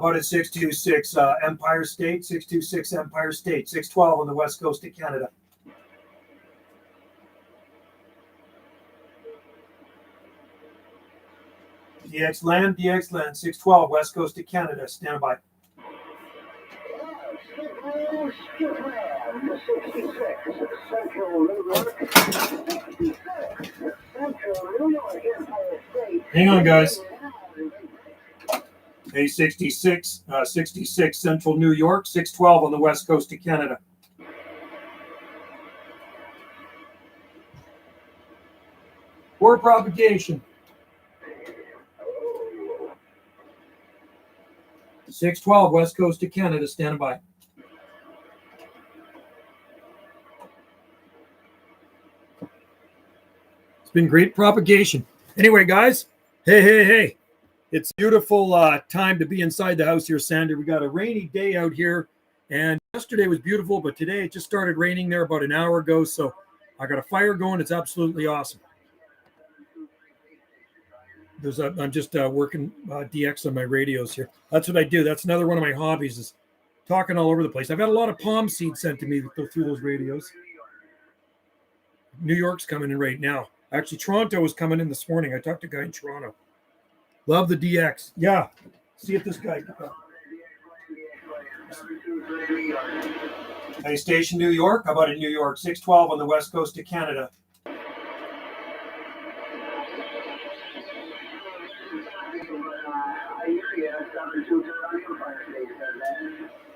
About at 626 Empire State, 626 Empire State, 612 on the west coast of Canada. DX land, 612 west coast of Canada, stand by. Hang on, guys. Hey, 66 Central New York, 612 on the west coast of Canada. For propagation. 612 west coast of Canada, stand by. It's been great propagation. Anyway, guys, hey. It's a beautiful time to be inside the house here, Sander. We got a rainy day out here, and yesterday was beautiful, but today it just started raining there about an hour ago, so I got a fire going. It's absolutely awesome. I'm just working DX on my radios here. That's what I do. That's another one of my hobbies is talking all over the place. I've had a lot of palm seeds sent to me through those radios. New York's coming in right now. Actually, Toronto was coming in this morning. I talked to a guy in Toronto. Love the DX. Yeah. See if this guy. Hey, station New York. How about in New York? 612 on the west coast of Canada.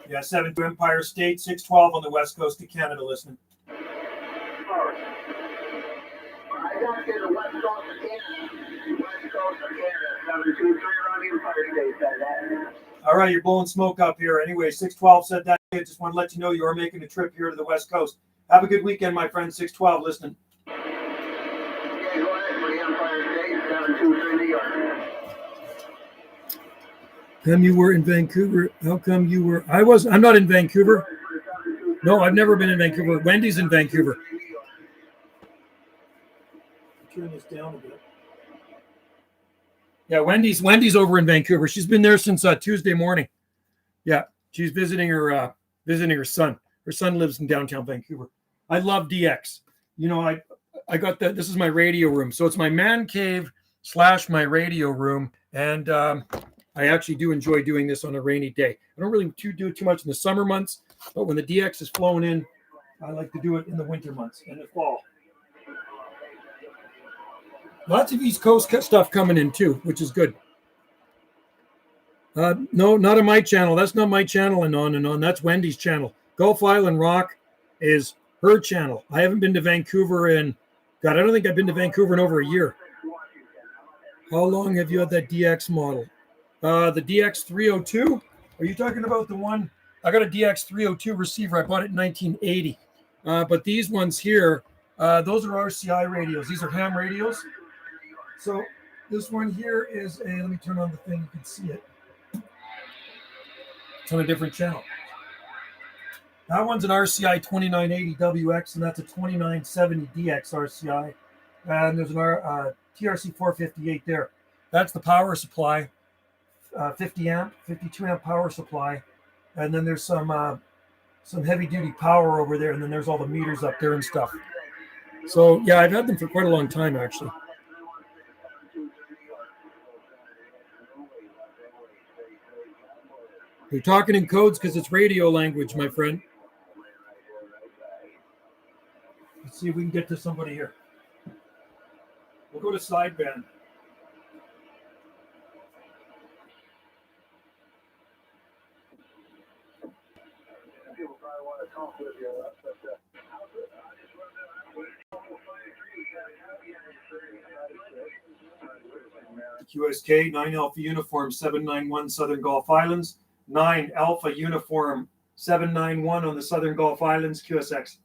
Yeah, 72 Empire State, 612 on the west coast of Canada, listening. All right, you're blowing smoke up here. Anyway, 612 said that. I just want to let you know you are making a trip here to the west coast. Have a good weekend, my friend. 612, listening. Come you were in Vancouver. How come you were? I'm not in Vancouver. No, I've never been in Vancouver. Wendy's in Vancouver. Turn this down a bit. Yeah, Wendy's over in Vancouver. She's been there since Tuesday morning. Yeah, she's visiting her son. Her son lives in downtown Vancouver. I love DX. You know, I got that. This is my radio room, so it's my man cave / my radio room, and I actually do enjoy doing this on a rainy day. I don't really do too much in the summer months, but when the DX is flowing in, I like to do it in the winter months and the fall. Lots of East Coast stuff coming in too, which is good. No, not on my channel. That's not my channel and on. That's Wendy's channel. Gulf Island Rock is her channel. I haven't been to Vancouver I don't think I've been to Vancouver in over a year. How long have you had that DX model? The DX 302? Are you talking about the one? I got a DX 302 receiver. I bought it in 1980. But these ones here, those are RCI radios. These are ham radios. So this one here is let me turn on the thing. You can see it. It's on a different channel. That one's an RCI 2980WX, and that's a 2970 DX RCI. And there's an TRC 458 there. That's the power supply, 50 amp, 52 amp power supply. And then there's some heavy duty power over there. And then there's all the meters up there and stuff. So yeah, I've had them for quite a long time, actually. You're talking in codes because it's radio language, my friend. Let's see if we can get to somebody here. We'll go to sideband. QSK 9 Alpha Uniform 791 Southern Gulf Islands. 9 Alpha Uniform 791 on the Southern Gulf Islands, QSX.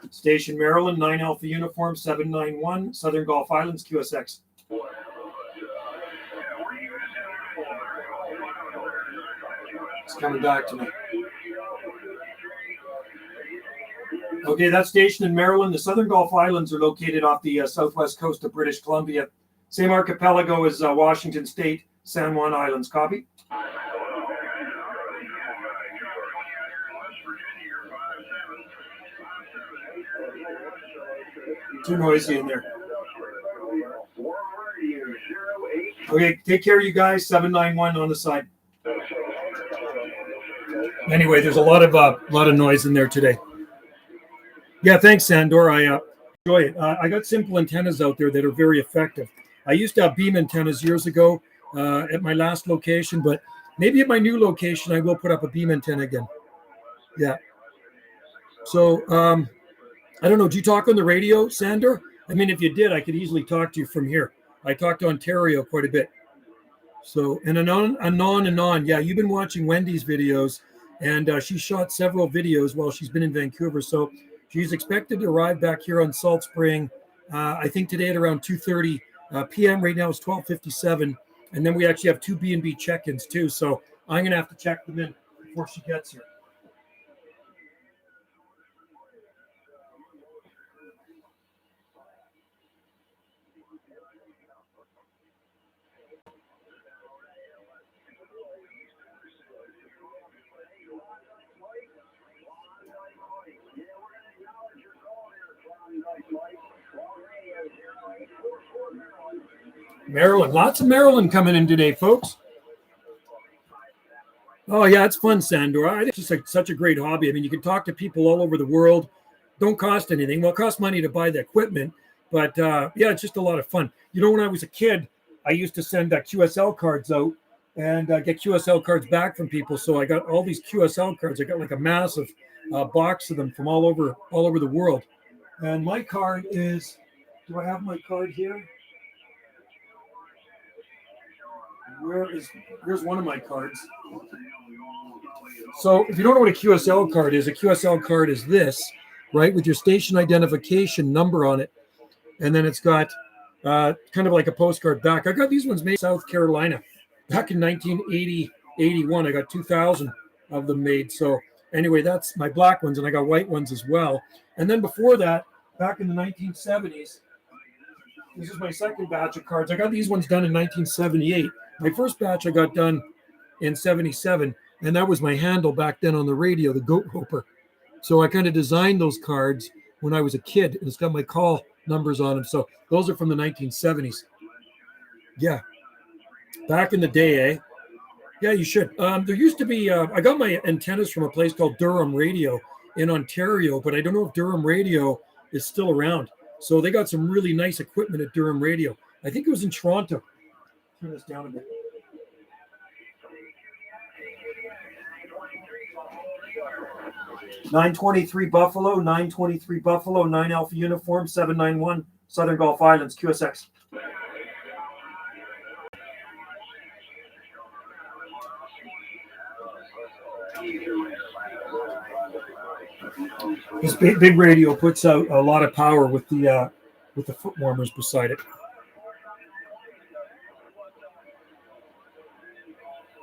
Station Maryland, 9 Alpha Uniform 791 Southern Gulf Islands, QSX. It's coming back to me. Okay, that's stationed in Maryland. The Southern Gulf Islands are located off the southwest coast of British Columbia. Same archipelago as Washington State, San Juan Islands. Copy? Too noisy in there. Okay, take care, you guys. 791 on the side. Anyway, there's a lot of noise in there today. Yeah, thanks, Sandor. I enjoy it. I got simple antennas out there that are very effective. I used to have beam antennas years ago at my last location, but maybe at my new location I will put up a beam antenna again. Yeah. So I don't know. Do you talk on the radio, Sandor? I mean, if you did, I could easily talk to you from here. I talk to Ontario quite a bit. So, and anon. Yeah, you've been watching Wendy's videos, and she shot several videos while she's been in Vancouver. So she's expected to arrive back here on Salt Spring, I think today at around 2:30 p.m. Right now it's 12:57. And then we actually have two B&B check-ins too. So I'm going to have to check them in before she gets here. Maryland, lots of Maryland coming in today, folks. Oh yeah, it's fun, Sandor. I think it's just like such a great hobby. I mean, you can talk to people all over the world. Don't cost anything. Well, it costs money to buy the equipment, but yeah, it's just a lot of fun. You know, when I was a kid, I used to send QSL cards out and get QSL cards back from people. So I got all these QSL cards. I got like a massive box of them from all over the world. And my card is. Do I have my card here? Here's one of my cards. So if you don't know what a QSL card is this, right, with your station identification number on it. And then it's got kind of like a postcard back. I got these ones made in South Carolina back in 1980, 81. I got 2,000 of them made. So anyway, that's my black ones, and I got white ones as well. And then before that, back in the 1970s, this is my second batch of cards. I got these ones done in 1978. My first batch I got done in 77, and that was my handle back then on the radio, the Goat Roper. So I kind of designed those cards when I was a kid, and it's got my call numbers on them. So those are from the 1970s. Yeah. Back in the day, eh? Yeah, you should. There used to be, I got my antennas from a place called Durham Radio in Ontario, but I don't know if Durham Radio is still around. So they got some really nice equipment at Durham Radio. I think it was in Toronto. Turn this down a bit. (923) Buffalo, 923 Buffalo, 9 Alpha Uniform, 791 Southern Gulf Islands, QSX. This big radio puts out a lot of power with the foot warmers beside it.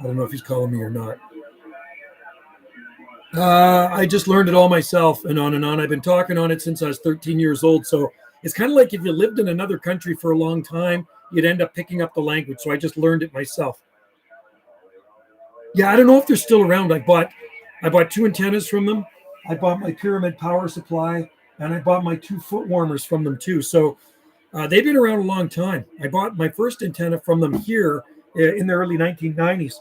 I don't know if he's calling me or not. I just learned it all myself and on and on. I've been talking on it since I was 13 years old. So it's kind of like if you lived in another country for a long time, you'd end up picking up the language. So I just learned it myself. Yeah, I don't know if they're still around. I bought two antennas from them. I bought my Pyramid power supply, and I bought my 2 foot warmers from them too. So they've been around a long time. I bought my first antenna from them here in the early 1990s.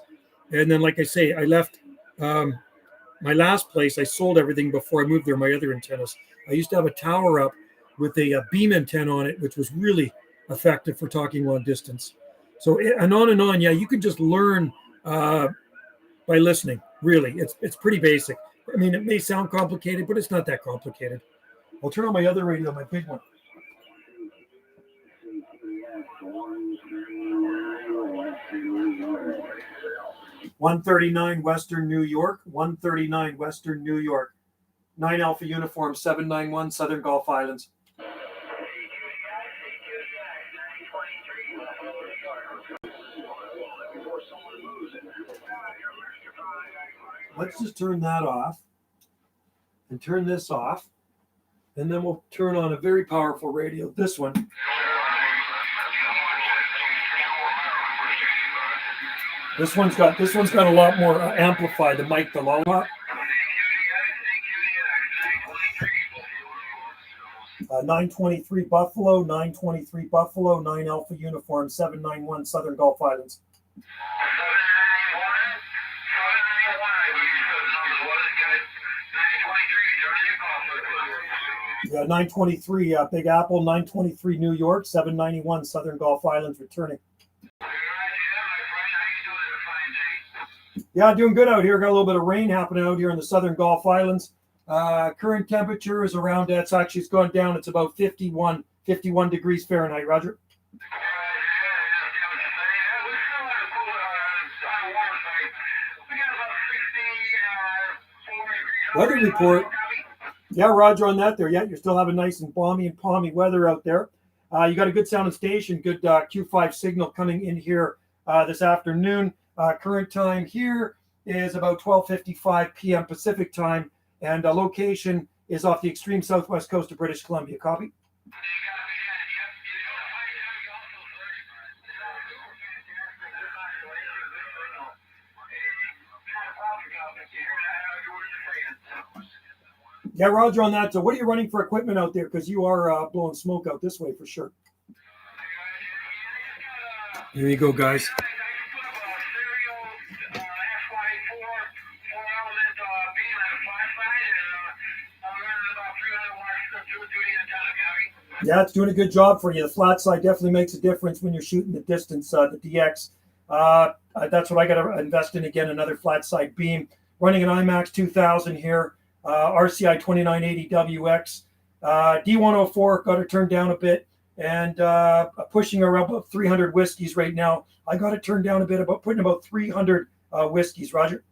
And then, like I say, I left my last place. I sold everything before I moved there, my other antennas. I used to have a tower up with a beam antenna on it, which was really effective for talking long distance. So, and on. Yeah, you can just learn by listening, really. It's pretty basic. I mean, it may sound complicated, but it's not that complicated. I'll turn on my other radio, my big one. (139 Western New York, 139 Western New York, 9 Alpha Uniform, 791 Southern Gulf Islands. Let's just turn that off and turn this off. And then we'll turn on a very powerful radio, this one. This one's got a lot more amplified, the mic, the lollipop. 923 Buffalo, 923 Buffalo, 9 Alpha Uniform, 791 Southern Gulf Islands. Yeah, 923 Big Apple, 923 New York, 791 Southern Gulf Islands returning. Yeah, doing good out here. Got a little bit of rain happening out here in the Southern Gulf Islands. Current temperature is around, it's gone down. It's about 51 degrees Fahrenheit, Roger. Weather report. Yeah, Roger on that there. Yeah, you're still having nice and balmy weather out there. You got a good sounding station, good Q5 signal coming in here this afternoon. Current time here is about 12:55 p.m. Pacific time, and location is off the extreme southwest coast of British Columbia. Copy? Yeah, Roger on that. So what are you running for equipment out there? Because you are blowing smoke out this way for sure. Here you go, guys. Yeah, it's doing a good job for you. The flat side definitely makes a difference when you're shooting the distance, the DX. That's what I got to invest in again, another flat side beam. Running an IMAX 2000 here, RCI 2980WX. D104, got to turn down a bit, and pushing around about 300 whiskeys right now. I got to turn down a bit, putting about 300 whiskeys, Roger.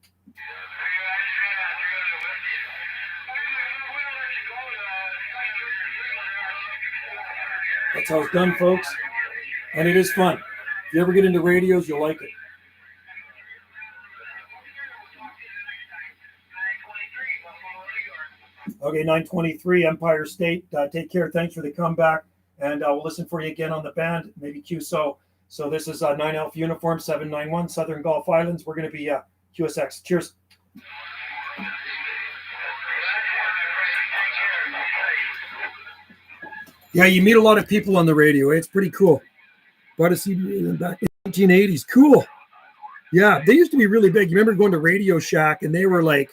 That's how it's done, folks. And it is fun. If you ever get into radios, you'll like it. Okay, 923 Empire State. Take care. Thanks for the comeback. And we'll listen for you again on the band, maybe QSO. So this is 9 Alpha Uniform, 791 Southern Gulf Islands. We're going to be QSX. Cheers. Yeah, you meet a lot of people on the radio. It's pretty cool. Bought a CD back in the 1980s. Cool. Yeah, they used to be really big. You remember going to Radio Shack, and they were like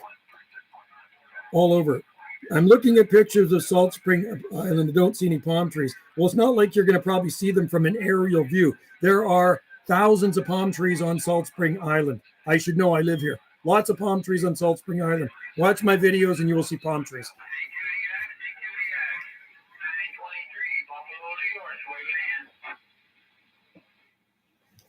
all over. I'm looking at pictures of Salt Spring Island. I don't see any palm trees. Well, it's not like you're going to probably see them from an aerial view. There are thousands of palm trees on Salt Spring Island. I should know. I live here. Lots of palm trees on Salt Spring Island. Watch my videos, and you will see palm trees.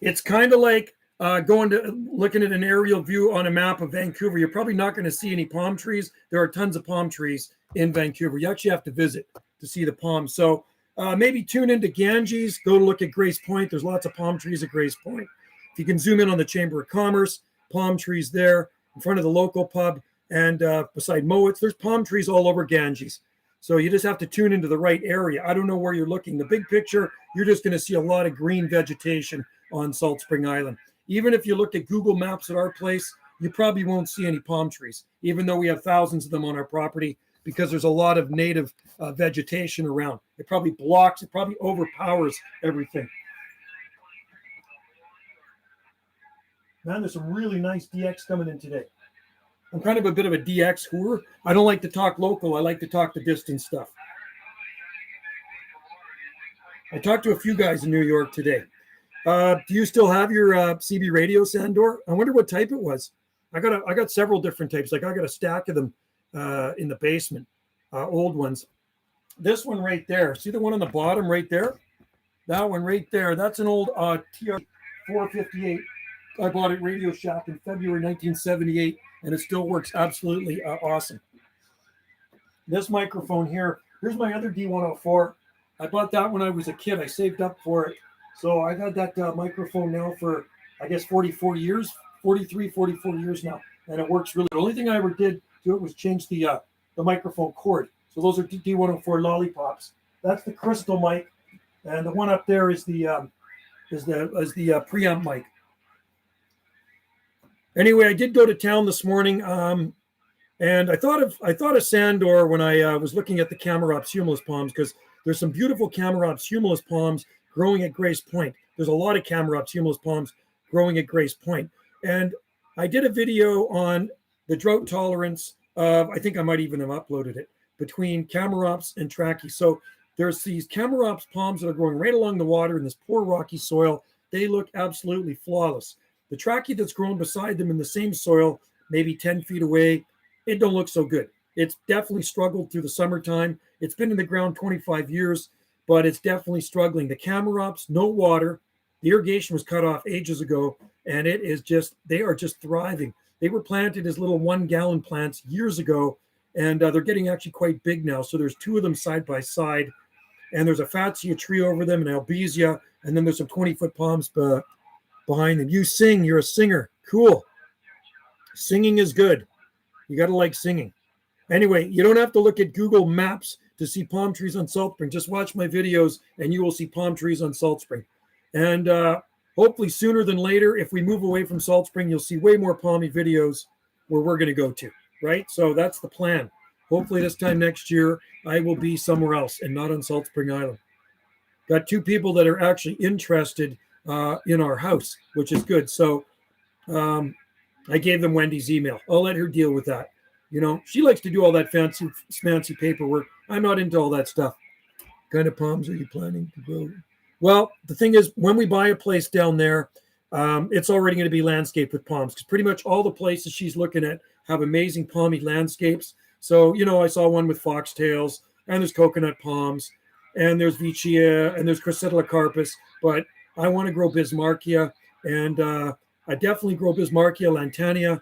It's kind of like looking at an aerial view on a map of Vancouver. You're probably not going to see any palm trees. There are tons of palm trees in Vancouver. You actually have to visit to see the palms. So maybe tune into Ganges. Go to look at Grace Point. There's lots of palm trees at Grace Point. If you can zoom in on the Chamber of Commerce, palm trees there in front of the local pub and beside Mowat's. There's palm trees all over Ganges. So you just have to tune into the right area. I don't know where you're looking. The big picture, you're just going to see a lot of green vegetation on Salt Spring Island. Even if you look at Google Maps at our place, you probably won't see any palm trees, even though we have thousands of them on our property, because there's a lot of native vegetation around. It probably overpowers everything. Man, there's some really nice DX coming in today. I'm kind of a bit of a DX whore. I don't like to talk local. I like to talk the distance stuff. I talked to a few guys in New York today. Do you still have your CB radio, Sandor? I wonder what type it was. I got several different types. Like I got a stack of them in the basement, old ones. This one right there. See the one on the bottom right there? That one right there. That's an old TR 458. I bought it at Radio Shack in February 1978, and it still works absolutely awesome. This microphone here. Here's my other D104. I bought that when I was a kid. I saved up for it. So I've had that microphone now for, I guess, 44 years, 44 years now. And it works really. The only thing I ever did to it was change the microphone cord. So those are D104 lollipops. That's the crystal mic, and the one up there is the preamp mic. Anyway, I did go to town this morning, and I thought of Sandor when I was looking at the Camarops humulus palms, because there's some beautiful Camarops humulus palms growing at Grace Point. There's a lot of Camarops humulus palms growing at Grace Point, and I did a video on the drought tolerance of, I think I might even have uploaded it, between Camarops and Trachea. So there's these Camarops palms that are growing right along the water in this poor rocky soil. They look absolutely flawless. The Trachea that's grown beside them in the same soil, maybe 10 feet away, it don't look so good. It's definitely struggled through the summertime. It's been in the ground 25 years, but it's definitely struggling. The Camarops, no water. The irrigation was cut off ages ago, and it is just, they are just thriving. They were planted as little 1-gallon plants years ago, and they're getting actually quite big now. So there's 2 of them side by side, and there's a Fatsia tree over them, and Albizia, and then there's some 20-foot palms behind them. You sing, you're a singer. Cool. Singing is good. You got to like singing. Anyway, you don't have to look at Google Maps to see palm trees on Salt Spring. Just watch my videos and you will see palm trees on Salt Spring. And hopefully sooner than later, if we move away from Salt Spring, you'll see way more palmy videos where we're going to go to, right? So that's the plan. Hopefully this time next year, I will be somewhere else and not on Salt Spring Island. Got 2 people that are actually interested in our house, which is good. So I gave them Wendy's email. I'll let her deal with that. You know, she likes to do all that fancy paperwork. I'm not into all that stuff. What kind of palms are you planning to grow? Well, the thing is, when we buy a place down there, it's already going to be landscaped with palms, because pretty much all the places she's looking at have amazing palmy landscapes. So, you know, I saw one with foxtails, and there's coconut palms, and there's Vicia, and there's Chrysitilla, but I want to grow Bismarckia, and I definitely grow Bismarckia, Lantania,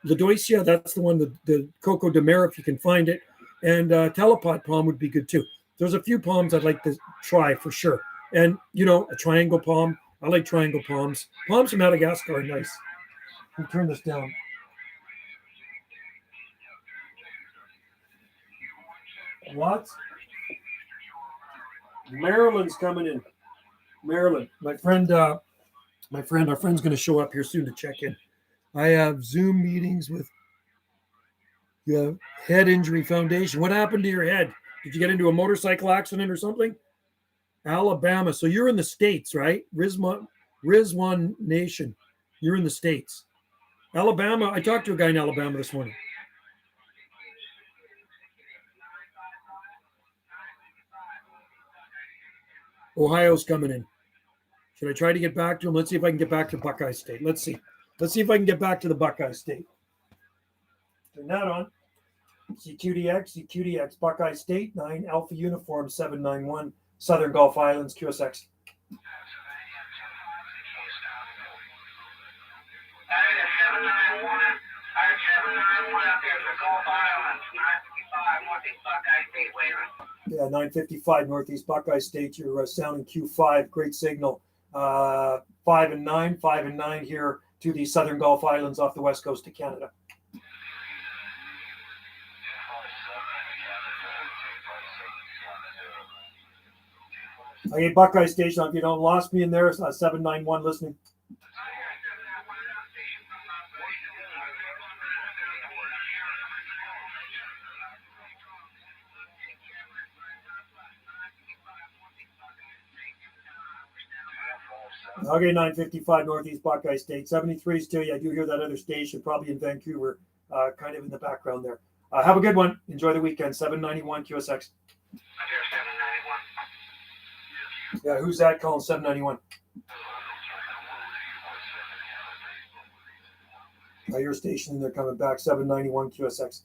Ladoisia, that's the one, the Coco de Mer, if you can find it, and Telepot palm would be good too. There's a few palms I'd like to try for sure. And, you know, a triangle palm. I like triangle palms. Palms from Madagascar are nice. Let me turn this down. What? Marilyn's coming in. Marilyn, our friend's going to show up here soon to check in. I have Zoom meetings with the Head Injury Foundation. What happened to your head? Did you get into a motorcycle accident or something? Alabama. So you're in the States, right? Rizwan Nation. You're in the States. Alabama. I talked to a guy in Alabama this morning. Ohio's coming in. Should I try to get back to him? Let's see if I can get back to Buckeye State. Let's see. Let's see if I can get back to the Buckeye State. Turn that on. CQDX, Buckeye State, 9 Alpha Uniform 791, Southern Gulf Islands, QSX. Yeah, 955 Northeast Buckeye State. You're sounding Q5. Great signal. 5 and 9 here to the Southern Gulf Islands off the west coast of Canada. Okay, Buckeye Station. If you don't lost me in there, 791 listening. Okay, 955 Northeast Buckeye State. 73 still. Yeah, I do hear that other station, probably in Vancouver, kind of in the background there. Have a good one. Enjoy the weekend. 791 QSX. Yeah, who's that calling 791? Your station, they're coming back. 791 QSX.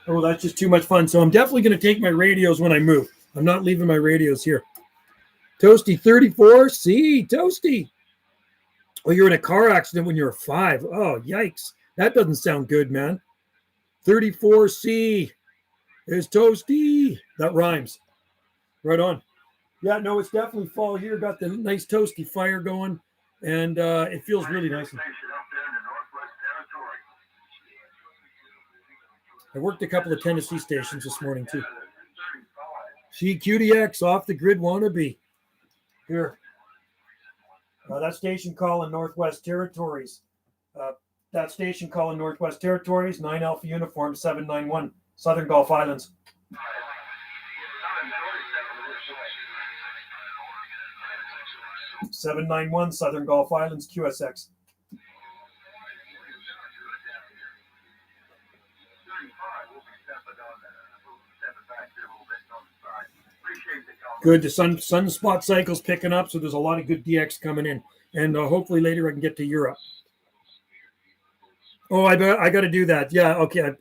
Oh, that's just too much fun. So I'm definitely going to take my radios when I move. I'm not leaving my radios here. Toasty 34C. Toasty. Oh, you're in a car accident when you were 5. Oh, yikes. That doesn't sound good, man. 34C. There's Toasty. That rhymes. Right on. Yeah, no, it's definitely fall here. Got the nice toasty fire going, and it feels really nice. I worked a couple of Tennessee stations this morning too. CQDX off the grid wannabe. Here. That station calling Northwest Territories. That station calling Northwest Territories, 9 Alpha Uniform 791, Southern Gulf Islands. 791 Southern Gulf Islands, QSX. Good. The sunspot cycle's picking up, so there's a lot of good DX coming in. And hopefully later I can get to Europe. Oh, I got to do that. Yeah, okay.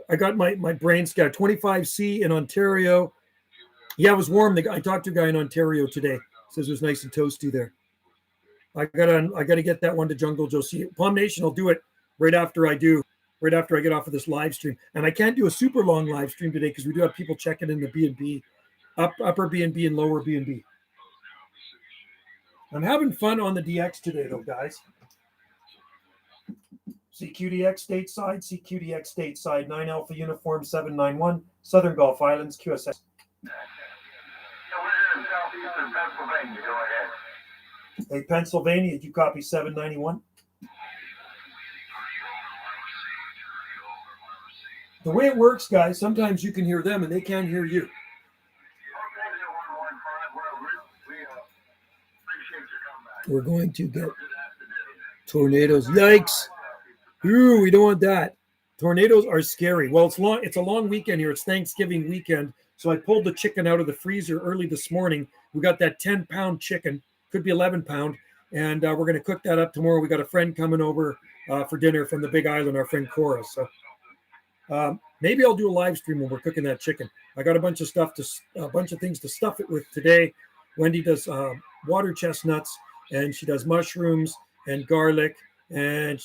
I got my brain scout. 25C in Ontario. Yeah, it was warm. I talked to a guy in Ontario today. Says it was nice and toasty there. I gotta get that one to Jungle Joe. See, Palm Nation will do it right after I get off of this live stream. And I can't do a super long live stream today because we do have people checking in the B&B, upper B&B and lower B&B. I'm having fun on the DX today, though, guys. CQDX stateside, 9 Alpha Uniform 791, Southern Gulf Islands, QSS. We're in southeastern Pennsylvania. Go ahead. Hey, Pennsylvania, did you copy 791? The way it works, guys, sometimes you can hear them and they can't hear you. We're going to get tornadoes. Yikes. Ooh, we don't want that. Tornadoes are scary. Well, it's a long weekend here. It's Thanksgiving weekend. So I pulled the chicken out of the freezer early this morning. We got that 10-pound chicken, could be 11-pound, and we're going to cook that up tomorrow. We got a friend coming over for dinner from the Big Island, our friend Cora. So maybe I'll do a live stream when we're cooking that chicken. I got a bunch of things to stuff it with today. Wendy does water chestnuts, and she does mushrooms and garlic, and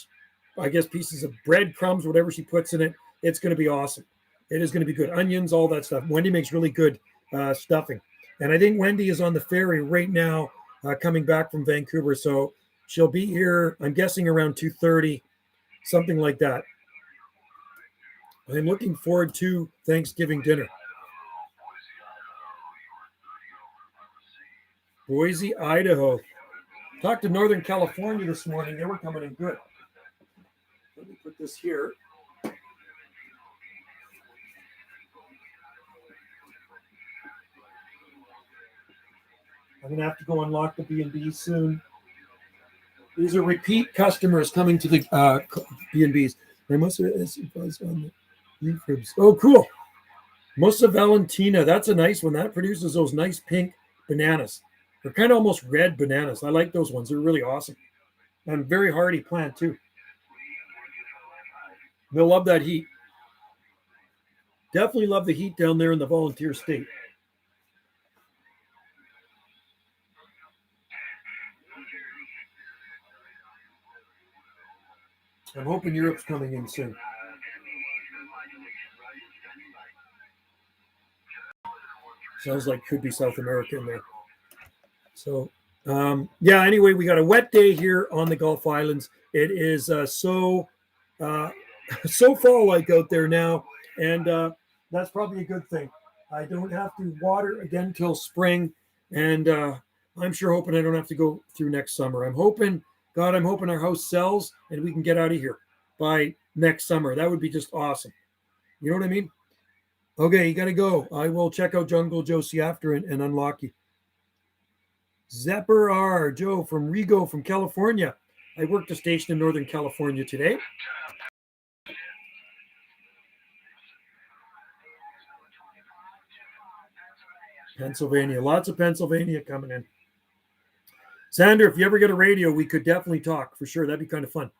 I guess pieces of breadcrumbs, whatever she puts in it. It's going to be awesome. It is going to be good. Onions, all that stuff. Wendy makes really good stuffing. And I think Wendy is on the ferry right now coming back from Vancouver. So she'll be here, I'm guessing, around 2:30, something like that. I'm looking forward to Thanksgiving dinner. Boise, Idaho. Talked to Northern California this morning. They were coming in good. Let me put this here. I'm going to have to go unlock the B&B soon. These are repeat customers coming to the B&Bs. There must have buzz on the leaf ribs. Oh, cool. Mossa Valentina. That's a nice one. That produces those nice pink bananas. They're kind of almost red bananas. I like those ones. They're really awesome. And very hardy plant, too. They'll love that heat. Definitely love the heat down there in the volunteer state. I'm hoping Europe's coming in soon. Sounds like could be South America in there. So, yeah, anyway, we got a wet day here on the Gulf Islands. It is so fall-like out there now, and that's probably a good thing. I don't have to water again till spring, and I'm sure hoping I don't have to go through next summer. I'm hoping our house sells and we can get out of here by next summer. That would be just awesome. You know what I mean? Okay, you got to go. I will check out Jungle Josie after and unlock you. Zepper R. Joe from Rigo from California. I worked a station in Northern California today. Pennsylvania. Lots of Pennsylvania coming in. Sandra, if you ever get a radio, we could definitely talk for sure. That'd be kind of fun.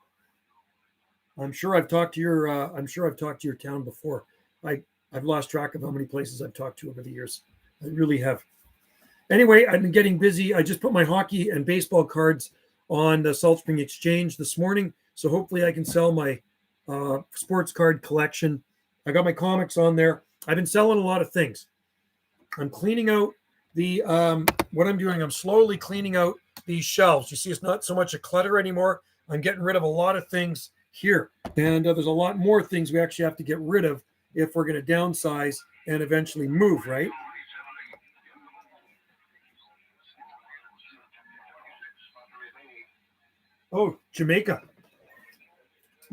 I'm sure I've talked to your town before. I've lost track of how many places I've talked to over the years. I really have. Anyway, I've been getting busy. I just put my hockey and baseball cards on the Salt Spring Exchange this morning, so hopefully I can sell my sports card collection. I got my comics on there. I've been selling a lot of things. I'm cleaning out the what I'm doing. I'm slowly cleaning out these shelves. You see, it's not so much a clutter anymore. I'm getting rid of a lot of things here, and there's a lot more things we actually have to get rid of if we're going to downsize and eventually move, right? Oh, Jamaica.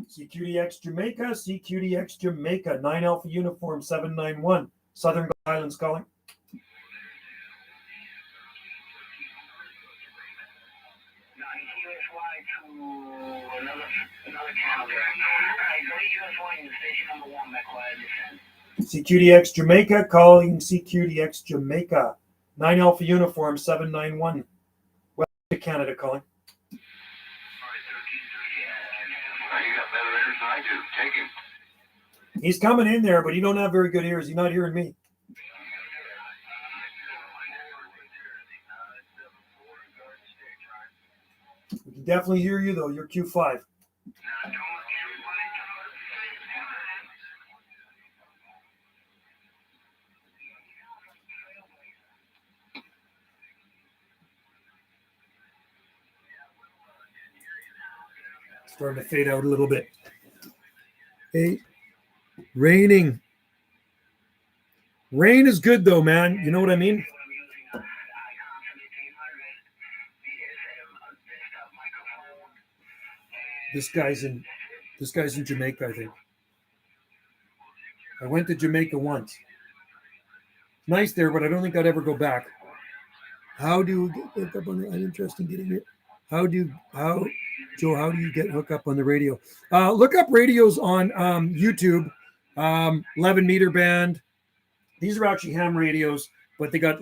CQDX Jamaica, CQDX Jamaica, 9 Alpha Uniform 791. Southern Islands calling. CQDX Jamaica calling CQDX Jamaica, 9 Alpha Uniform 791. West Canada calling. You got better ears than I do. Take him. He's coming in there, but he don't have very good ears. He's not hearing me. We can definitely hear you, though. You're Q5. Starting to fade out a little bit. Hey, raining. Rain is good, though, man. You know what I mean? This guy's in Jamaica, I think. I went to Jamaica once. Nice there, but I don't think I'd ever go back. How do you get hooked up on the? I'm interested in getting it. How do you get hooked up on the radio? Look up radios on YouTube. 11 meter band. These are actually ham radios, but they got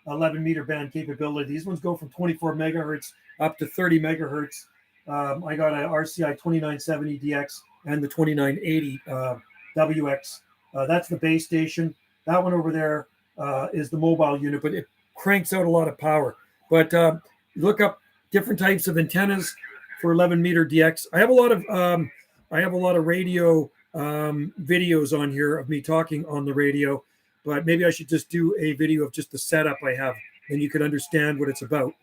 11 meter band capability. These ones go from 24 megahertz up to 30 megahertz. I got a RCI 2970DX and the 2980 WX. That's the base station. That one over there is the mobile unit, but it cranks out a lot of power. But look up different types of antennas for 11 meter DX. I have a lot of radio videos on here of me talking on the radio, but maybe I should just do a video of just the setup I have, and you can understand what it's about.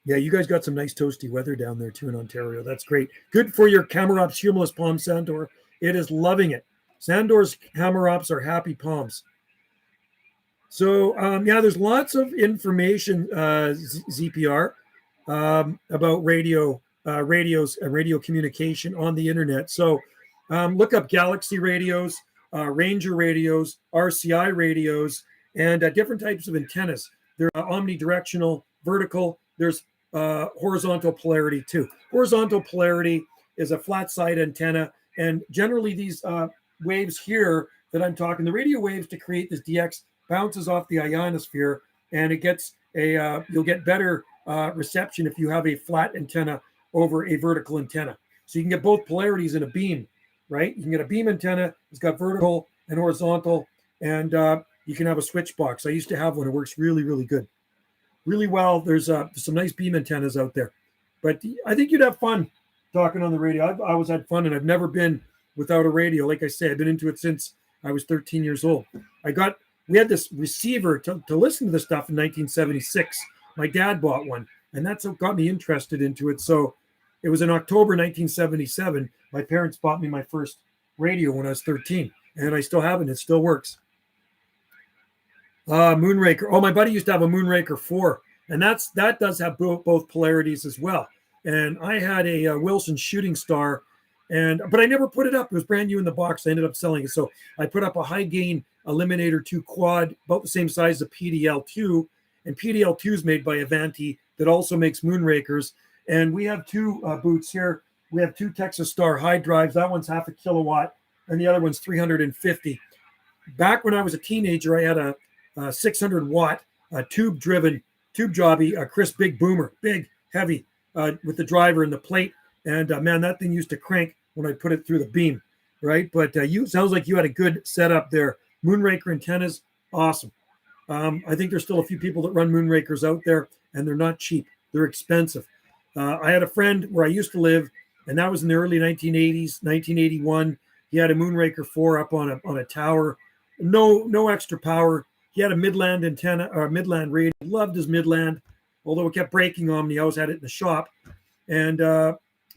Yeah, you guys got some nice toasty weather down there too in Ontario. That's great. Good for your Camarops humulus palm, Sandor. It is loving it. Sandor's Camarops are happy palms. So, yeah, there's lots of information, ZPR, about radios and radio communication on the internet. So look up Galaxy radios, Ranger radios, RCI radios, and different types of antennas. They're omnidirectional, vertical. There's horizontal polarity too. Horizontal polarity is a flat side antenna, and generally these waves here that I'm talking, the radio waves to create this DX bounces off the ionosphere, and it gets you'll get better reception if you have a flat antenna over a vertical antenna. So you can get both polarities in a beam, right? You can get a beam antenna. It's got vertical and horizontal, and you can have a switch box. I used to have one. It works really, really good. Really well. There's some nice beam antennas out there, but I think you'd have fun talking on the radio. I've always had fun, and I've never been without a radio. Like I say, I've been into it since I was 13 years old. We had this receiver to listen to this stuff in 1976. My dad bought one, and that's what got me interested into it. So it was in October 1977. My parents bought me my first radio when I was 13, and I still have it. It still works. Moonraker. Oh, my buddy used to have a Moonraker 4, and that does have both polarities as well. And I had a Wilson Shooting Star, but I never put it up. It was brand new in the box. I ended up selling it. So I put up a high gain Eliminator 2 quad, about the same size as PDL2, and PDL2 is made by Avanti that also makes Moonrakers. And we have two boots here. We have two Texas Star high drives. That one's 0.5 kilowatt, and the other one's 350. Back when I was a teenager, I had a 600 watt tube jobby, a Chris Big Boomer, big, heavy, with the driver and the plate. And man, that thing used to crank when I put it through the beam, right? But sounds like you had a good setup there. Moonraker antennas, awesome. I think there's still a few people that run Moonrakers out there, and they're not cheap. They're expensive. I had a friend where I used to live, and that was in the early 1980s, 1981. He had a Moonraker 4 up on a tower. No extra power. He had a Midland antenna or a Midland radio. Loved his Midland, although it kept breaking on me. He always had it in the shop, and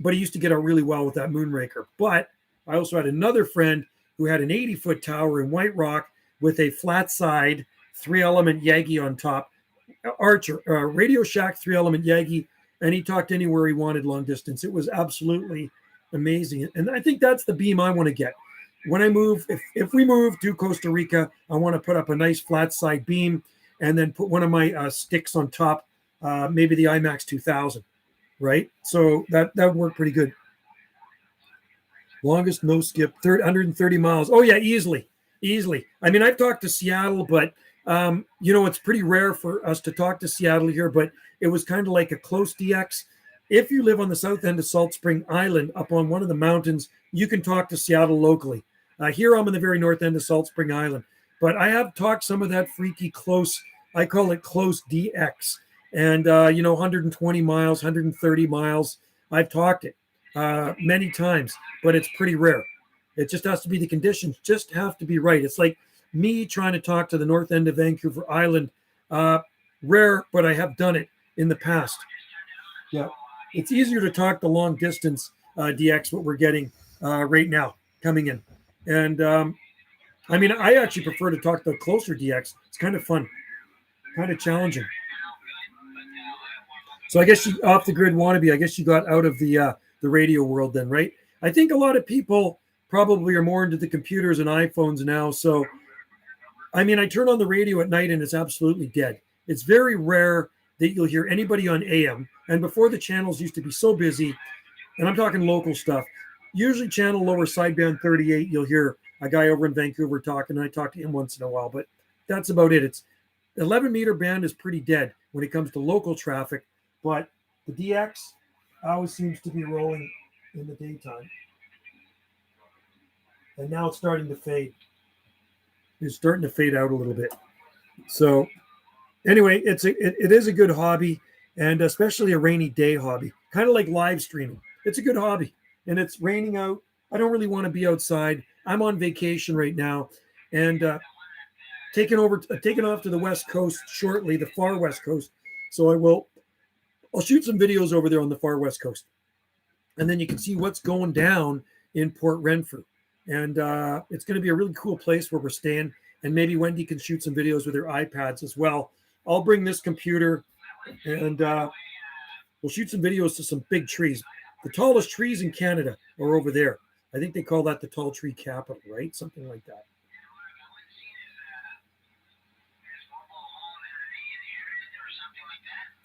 but he used to get out really well with that Moonraker. But I also had another friend who had an 80-foot tower in White Rock with a flat side 3-element Yagi on top. Archer, Radio Shack 3-element Yagi, and he talked anywhere he wanted long distance. It was absolutely amazing. And I think that's the beam I want to get. When I move, if we move to Costa Rica, I want to put up a nice flat side beam and then put one of my sticks on top, maybe the IMAX 2000, right? So that would work pretty good. Longest no skip, 130 miles. Oh, yeah, easily. I mean, I've talked to Seattle, but, it's pretty rare for us to talk to Seattle here, but it was kind of like a close DX. If you live on the south end of Salt Spring Island, up on one of the mountains, you can talk to Seattle locally. Here I'm on the very north end of Salt Spring Island, but I have talked some of that freaky close, I call it close DX. And, 120 miles, 130 miles, I've talked it many times, but it's pretty rare. It just has to be, the conditions just have to be right. It's like me trying to talk to the north end of Vancouver Island. Rare, but I have done it in the past. Yeah, it's easier to talk the long distance DX, what we're getting right now coming in. And I actually prefer to talk the closer DX. It's kind of fun, kind of challenging. So I guess you, off the grid wannabe, I guess you got out of the radio world then, right? I think a lot of people probably are more into the computers and iPhones now. So, I turn on the radio at night and it's absolutely dead. It's very rare that you'll hear anybody on AM. And before the channels used to be so busy, and I'm talking local stuff, usually channel lower sideband 38, you'll hear a guy over in Vancouver talking, and I talk to him once in a while, but that's about it. It's 11 meter band is pretty dead when it comes to local traffic, but the DX always seems to be rolling in the daytime. And now it's starting to fade. It's starting to fade out a little bit. So anyway, it is a good hobby, and especially a rainy day hobby, kind of like live streaming. It's a good hobby, and it's raining out. I don't really want to be outside. I'm on vacation right now, and taking off to the West Coast shortly, the far West Coast. So I'll shoot some videos over there on the far West Coast, and then you can see what's going down in Port Renfrew. And it's going to be a really cool place where we're staying. And maybe Wendy can shoot some videos with her iPads as well. I'll bring this computer, and we'll shoot some videos to some big trees. The tallest trees in Canada are over there. I think they call that the tall tree capital, right? Something like that.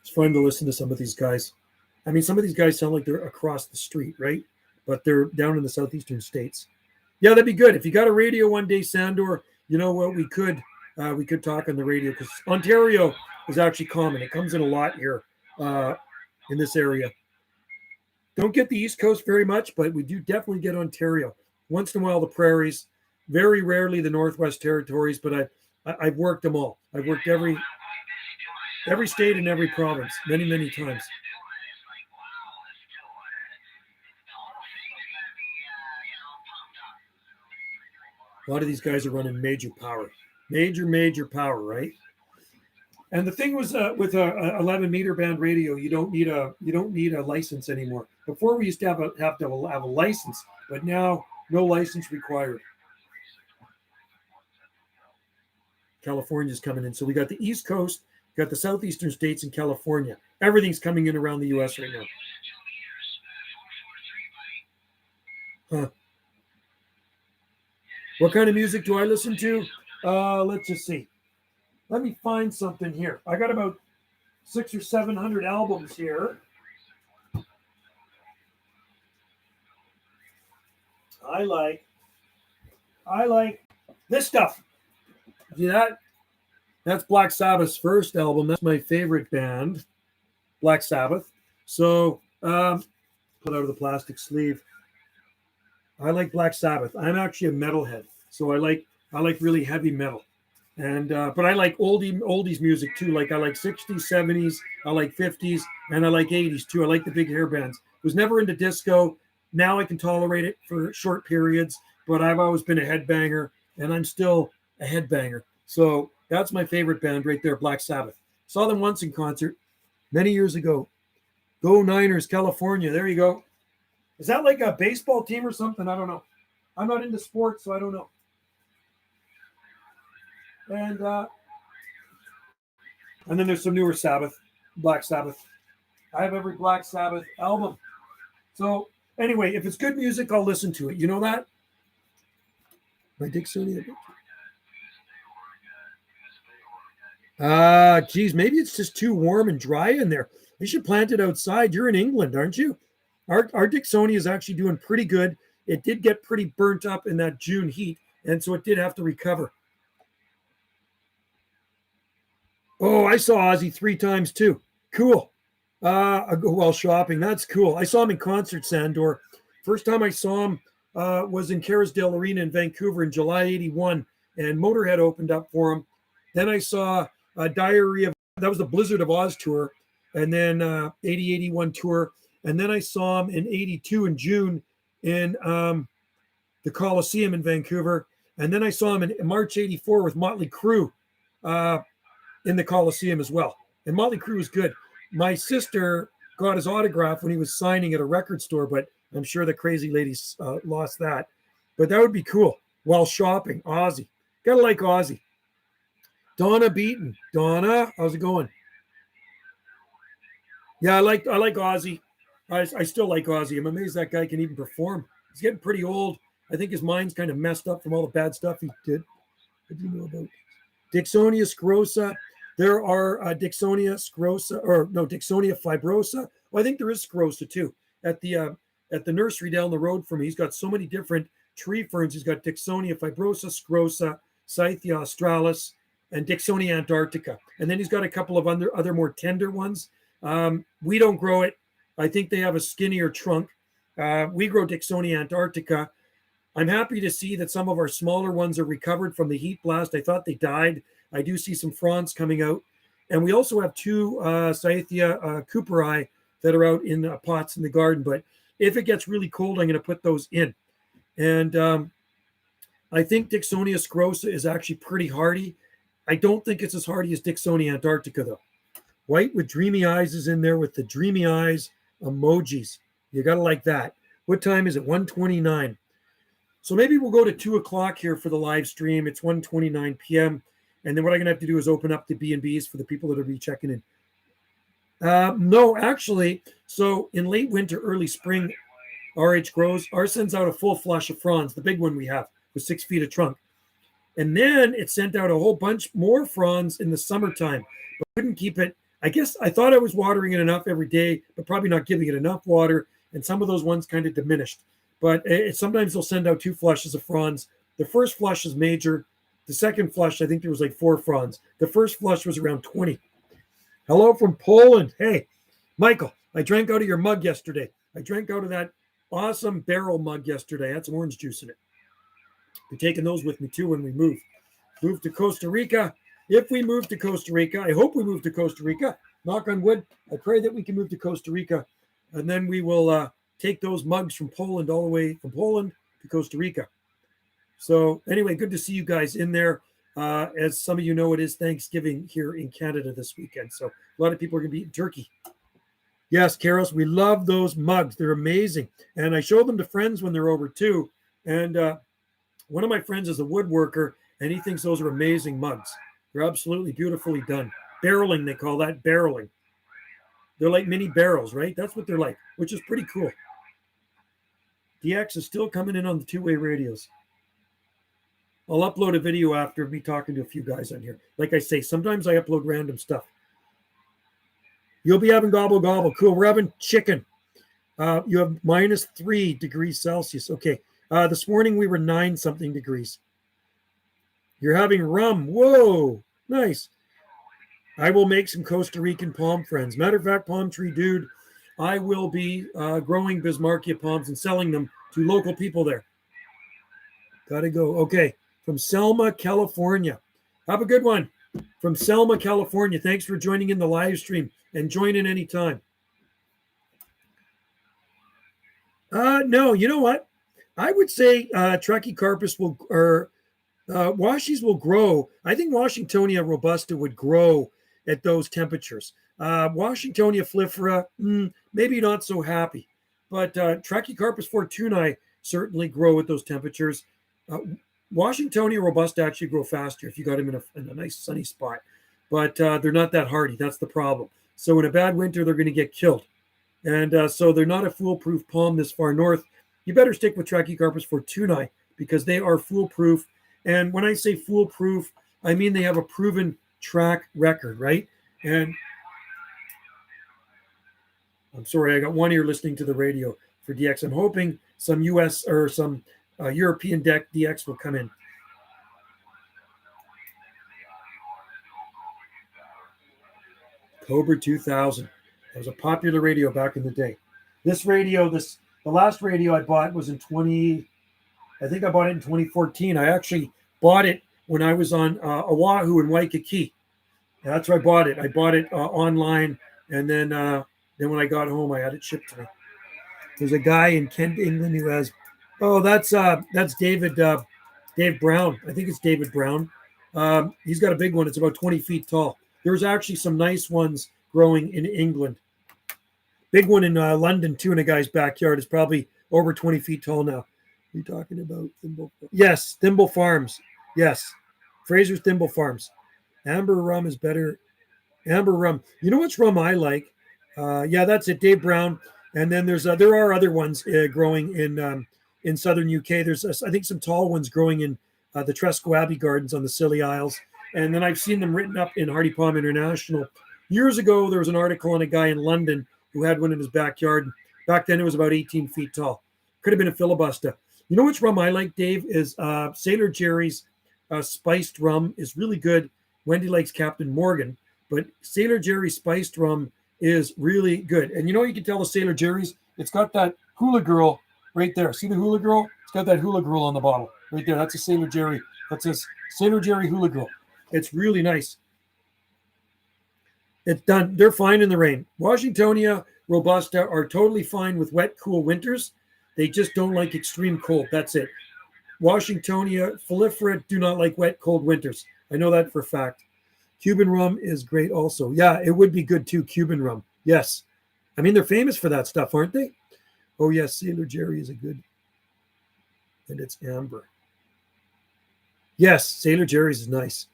It's fun to listen to some of these guys. Some of these guys sound like they're across the street, right? But they're down in the southeastern states. Yeah, that'd be good. If you got a radio one day, Sandor, you know what, we could talk on the radio, because Ontario is actually common. It comes in a lot here in this area. Don't get the East Coast very much, but we do definitely get Ontario. Once in a while, the prairies. Very rarely the Northwest Territories, but I've worked them all. I've worked every state and every province many, many times. A lot of these guys are running major power, right? And the thing was with a 11 meter band radio, you don't need a license anymore. Before we used to have a license, but now no license required. California's coming in, so we got the East Coast, got the southeastern states, and California. Everything's coming in around the U.S. right now. Huh. What kind of music do I listen to? Let's just see. Let me find something here. I got about 600 or 700 albums here. I like this stuff. See that? That's Black Sabbath's first album. That's my favorite band, Black Sabbath. So, pull out of the plastic sleeve. I like Black Sabbath. I'm actually a metalhead, so I like really heavy metal, and but I like oldies music too. Like I like 60s, 70s, I like 50s, and I like 80s too. I like the big hair bands. Was never into disco. Now I can tolerate it for short periods, but I've always been a headbanger, and I'm still a headbanger. So that's my favorite band right there, Black Sabbath. Saw them once in concert many years ago. Go Niners, California. There you go. Is that like a baseball team or something? I don't know. I'm not into sports, so I don't know. And then there's some newer Sabbath, Black Sabbath. I have every Black Sabbath album. So anyway, if it's good music, I'll listen to it. You know that? By Dixonius. Geez, maybe it's just too warm and dry in there. You should plant it outside. You're in England, aren't you? Our Dixonia is actually doing pretty good. It did get pretty burnt up in that June heat, and so it did have to recover. Oh, I saw Ozzy 3 times too. Cool. I go while shopping. That's cool. I saw him in concert, Sandor. First time I saw him was in Carisdale Arena in Vancouver in July '81, and Motorhead opened up for him. Then I saw Diary of, that was the Blizzard of Oz tour, and then 80-81 tour. And then I saw him in '82 in June in the Coliseum in Vancouver. And then I saw him in March '84 with Motley Crue in the Coliseum as well. And Motley Crue was good. My sister got his autograph when he was signing at a record store, but I'm sure the crazy ladies lost that. But that would be cool while shopping. Ozzy. Gotta like Ozzy. Donna Beaton. Donna, how's it going? Yeah, I like Ozzy. I still like Ozzy. I'm amazed that guy can even perform. He's getting pretty old. I think his mind's kind of messed up from all the bad stuff he did. What do you know about Dixonius Grossa? There are Dixonius Grossa, or no, Dixonia fibrosa. Well, I think there is Grossa too. At the nursery down the road from me, he's got so many different tree ferns. He's got Dixonia fibrosa, Grossa, Scythia australis, and Dixonia antarctica. And then he's got a couple of other more tender ones. We don't grow it. I think they have a skinnier trunk. We grow Dixonia antarctica. I'm happy to see that some of our smaller ones are recovered from the heat blast. I thought they died. I do see some fronds coming out. And we also have 2 Scythia cooperi that are out in pots in the garden. But if it gets really cold, I'm going to put those in. And I think Dixonius Grossa is actually pretty hardy. I don't think it's as hardy as Dixonia antarctica, though. White with dreamy eyes is in there with the dreamy eyes emojis. You got to like that. What time is it? 1:29. So maybe we'll go to 2 o'clock here for the live stream. It's 1:29 p.m. And then what I'm going to have to do is open up the B&Bs for the people that will be checking in. No, actually, so in late winter, early spring, RH grows. Ours sends out a full flush of fronds, the big one we have with 6 feet of trunk. And then it sent out a whole bunch more fronds in the summertime, but couldn't keep it. I guess I thought I was watering it enough every day, but probably not giving it enough water. And some of those ones kind of diminished. But sometimes they'll send out 2 flushes of fronds. The first flush is major. The second flush, I think there was like 4 fronds. The first flush was around 20. Hello from Poland. Hey, Michael, I drank out of your mug yesterday. I drank out of that awesome barrel mug yesterday. I had some orange juice in it. Be taking those with me too when we move. Move to Costa Rica. If we move to Costa Rica, I hope we move to Costa Rica. Knock on wood. I pray that we can move to Costa Rica. And then we will take those mugs from Poland all the way from Poland to Costa Rica. So anyway, good to see you guys in there. As some of you know, it is Thanksgiving here in Canada this weekend. So a lot of people are going to be eating turkey. Yes, Karos, we love those mugs. They're amazing. And I show them to friends when they're over too. And one of my friends is a woodworker, and he thinks those are amazing mugs. They're absolutely beautifully done. Barreling, they call that barreling. They're like mini barrels, right? That's what they're like, which is pretty cool. DX is still coming in on the 2-way radios. I'll upload a video after me talking to a few guys on here. Like I say, sometimes I upload random stuff. You'll be having gobble gobble. Cool. We're having chicken. You have -3 degrees Celsius. Okay. This morning we were 9-something degrees. You're having rum. Whoa. Nice. I will make some Costa Rican palm friends. Matter of fact, Palm Tree Dude, I will be growing Bismarckia palms and selling them to local people there. Gotta go. Okay. From Selma, California. Have a good one. From Selma, California. Thanks for joining in the live stream and join in anytime. No, you know what? I would say Trachycarpus will, or washies will grow. I think Washingtonia robusta would grow at those temperatures. Washingtonia flifera, maybe not so happy. But Trachycarpus fortunae certainly grow at those temperatures. Washingtonia Robusta actually grow faster if you got them in a nice sunny spot, but they're not that hardy. That's the problem. So in a bad winter, they're going to get killed. And so they're not a foolproof palm this far north. You better stick with Trachycarpus fortunei because they are foolproof. And when I say foolproof, I mean they have a proven track record, right? And I'm sorry, I got one ear listening to the radio for DX. I'm hoping some US or some European DX will come in. Cobra 2000. That was a popular radio back in the day. This radio, the last radio I bought was in I think I bought it in 2014. I actually bought it when I was on Oahu in Waikiki. That's where I bought it. I bought it online, and then when I got home, I had it shipped to me. There's a guy in Kent, England, who has. Oh, that's David Dave Brown. I think it's David Brown. He's got a big one. It's about 20 feet tall. There's actually some nice ones growing in England. Big one in London too in a guy's backyard. It's probably over 20 feet tall now. Are you talking about Thimble? Yes, Thimble Farms. Yes, Fraser's Thimble Farms. Amber rum is better. Amber rum. You know which rum I like? Yeah, that's it. Dave Brown. And then there are other ones growing in southern UK. There's I think some tall ones growing in the Tresco Abbey Gardens on the Scilly Isles. And then I've seen them written up in Hardy Palm International. Years ago, there was an article on a guy in London who had one in his backyard. Back then, it was about 18 feet tall. Could have been a filibuster. You know which rum I like, Dave? Is Sailor Jerry's spiced rum is really good. Wendy likes Captain Morgan, but Sailor Jerry spiced rum is really good. And you know, you can tell the Sailor Jerry's. It's got that hula girl right there. See the hula girl? It's got that hula girl on the bottle right there. That's a Sailor Jerry. That's a Sailor Jerry hula girl. It's really nice. It's done. They're fine in the rain. Washingtonia Robusta are totally fine with wet, cool winters. They just don't like extreme cold. That's it. Washingtonia Folifera do not like wet, cold winters. I know that for a fact. Cuban rum is great also. Yeah, it would be good too, Cuban rum. Yes. I mean, they're famous for that stuff, aren't they? Oh, yes, Sailor Jerry is a good. And it's amber. Yes, Sailor Jerry's is nice.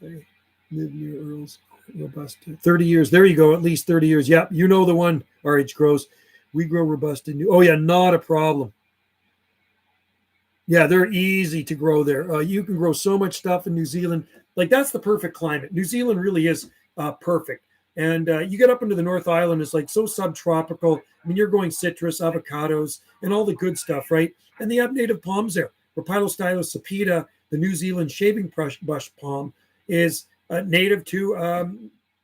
I live near Earl's Robusta. 30 years. There you go. At least 30 years. Yep. You know the one. RH grows. We grow Robusta. Oh, yeah. Not a problem. Yeah. They're easy to grow there. You can grow so much stuff in New Zealand. Like, that's the perfect climate. New Zealand really is perfect. And you get up into the North Island. It's like so subtropical. I mean, you're going citrus, avocados, and all the good stuff, right? And they have native palms there. Rhopilostylus sapida, the New Zealand shaving bush palm, is native to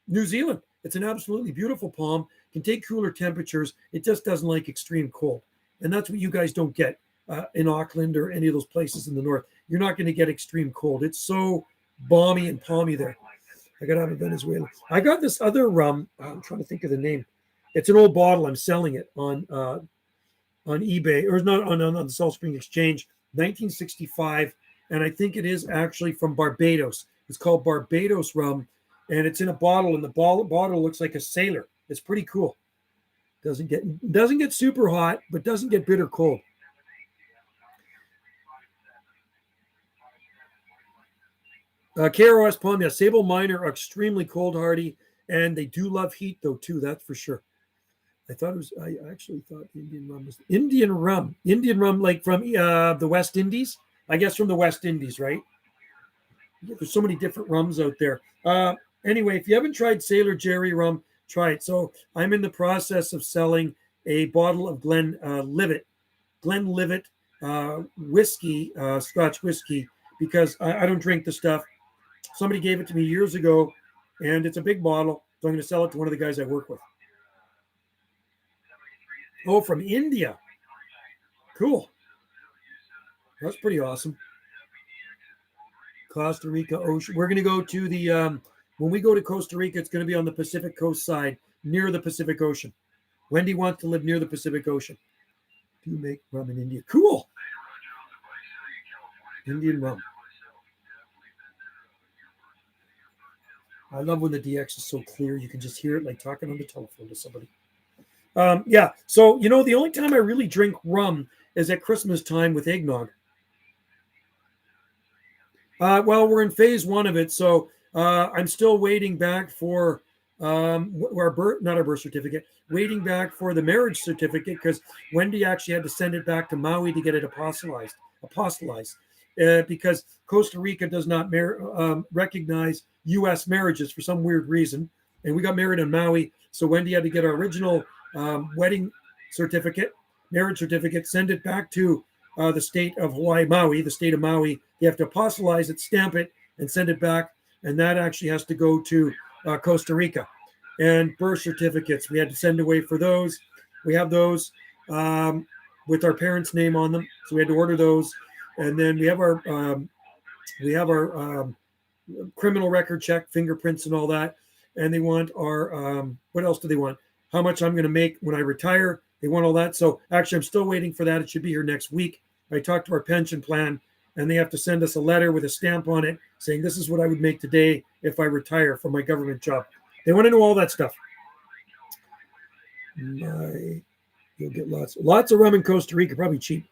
New Zealand. It's an absolutely beautiful palm. Can take cooler temperatures. It just doesn't like extreme cold. And that's what you guys don't get in Auckland or any of those places in the north. You're not going to get extreme cold. It's so balmy and palmy there. I got out of Venezuela. I got this other rum. I'm trying to think of the name. It's an old bottle. I'm selling it on eBay, or not on the Salt Spring Exchange, 1965. And I think it is actually from Barbados. It's called Barbados Rum, and it's in a bottle, and the bottle looks like a sailor. It's pretty cool. Doesn't get super hot, but doesn't get bitter cold. KROS Palm, yeah, Sable Minor are extremely cold hardy, and they do love heat though too. That's for sure. I actually thought Indian rum was Indian rum, like from the West Indies. I guess from the West Indies, right? There's so many different rums out there. Anyway, if you haven't tried Sailor Jerry rum, try it. So I'm in the process of selling a bottle of Glenlivet whiskey, Scotch whiskey, because I don't drink the stuff. Somebody gave it to me years ago, and it's a big bottle, so I'm going to sell it to one of the guys I work with. Oh, from India. Cool. That's pretty awesome. Costa Rica Ocean. We're going to go to the, when we go to Costa Rica, it's going to be on the Pacific Coast side, near the Pacific Ocean. Wendy wants to live near the Pacific Ocean. Do make rum in India. Cool. Indian rum. I love when the DX is so clear. You can just hear it like talking on the telephone to somebody. Yeah. So, the only time I really drink rum is at Christmas time with eggnog. Well, we're in phase one of it. So I'm still waiting back for not our birth certificate, waiting back for the marriage certificate because Wendy actually had to send it back to Maui to get it apostolized, because Costa Rica does not recognize U.S. marriages for some weird reason. And we got married in Maui. So Wendy had to get our original wedding certificate, marriage certificate, send it back to the state of Hawaii, Maui, the state of Maui. You have to apostolize it, stamp it, and send it back. And that actually has to go to Costa Rica. And birth certificates, we had to send away for those. We have those with our parents' name on them, so we had to order those. And then we have our criminal record check, fingerprints, and all that. And they want our what else do they want? How much I'm going to make when I retire. They want all that. So actually, I'm still waiting for that. It should be here next week. I talked to our pension plan, and they have to send us a letter with a stamp on it saying this is what I would make today if I retire from my government job. They want to know all that stuff. You'll get lots of rum in Costa Rica, probably cheap.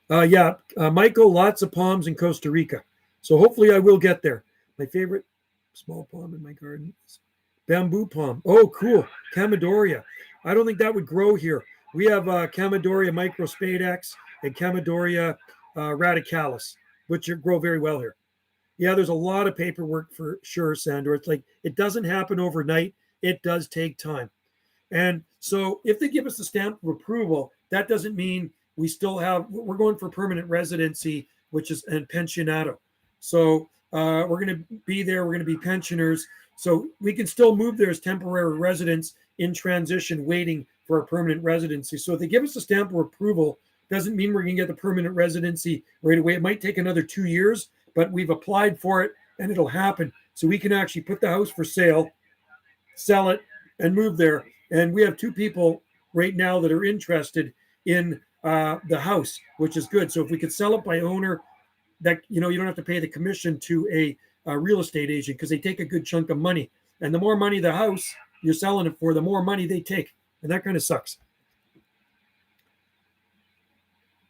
Michael, lots of palms in Costa Rica. So hopefully I will get there. My favorite small palm in my garden is bamboo palm. Oh, cool. Camadoria. I don't think that would grow here. We have Camadoria microspadex and Camadoria radicalis, which grow very well here. Yeah, there's a lot of paperwork for sure, Sandor. It's like it doesn't happen overnight. It does take time. And so if they give us the stamp of approval, that doesn't mean we're going for permanent residency, which is and pensionado. So we're going to be there. We're going to be pensioners. So we can still move there as temporary residents in transition, waiting for a permanent residency. So if they give us a stamp of approval, doesn't mean we're going to get the permanent residency right away. It might take another 2 years, but we've applied for it and it'll happen. So we can actually put the house for sale, sell it, and move there. And we have 2 people right now that are interested in the house, which is good. So if we could sell it by owner, that you don't have to pay the commission to a real estate agent because they take a good chunk of money. And the more money the house you're selling it for, the more money they take. And that kind of sucks.